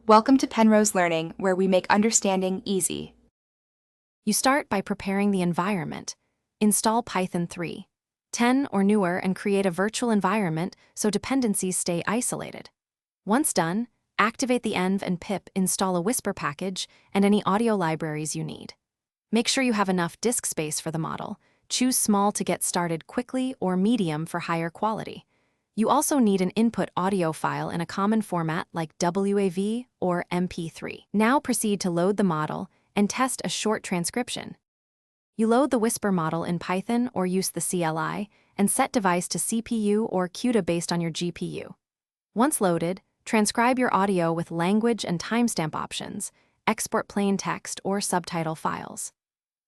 Welcome to Penrose Learning, where we make understanding easy. You start by preparing the environment. Install Python 3, 10 or newer, and create a virtual environment so dependencies stay isolated. Once done, activate the env and pip, install a Whisper package, and any audio libraries you need. Make sure you have enough disk space for the model. Choose small to get started quickly or medium for higher quality. You also need an input audio file in a common format like WAV or MP3. Now proceed to load the model and test a short transcription. You load the Whisper model in Python or use the CLI and set device to CPU or CUDA based on your GPU. Once loaded, transcribe your audio with language and timestamp options, export plain text or subtitle files.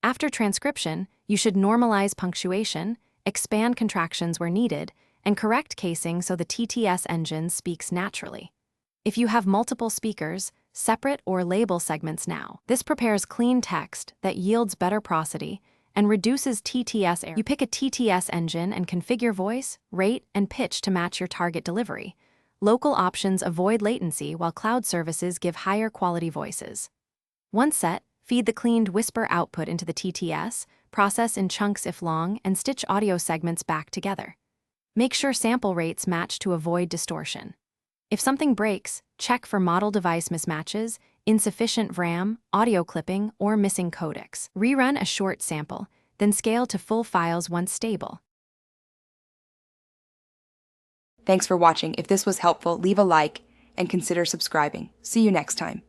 After transcription, you should normalize punctuation, expand contractions where needed, and correct casing so the TTS engine speaks naturally. If you have multiple speakers, separate or label segments now. This prepares clean text that yields better prosody and reduces TTS error. You pick a TTS engine and configure voice, rate, and pitch to match your target delivery. Local options avoid latency while cloud services give higher quality voices. Once set, feed the cleaned Whisper output into the TTS, process in chunks if long, and stitch audio segments back together. Make sure sample rates match to avoid distortion. If something breaks, check for model device mismatches, insufficient RAM, audio clipping, or missing codecs. Rerun a short sample, then scale to full files once stable. Thanks for watching. If this was helpful, leave a like and consider subscribing. See you next time.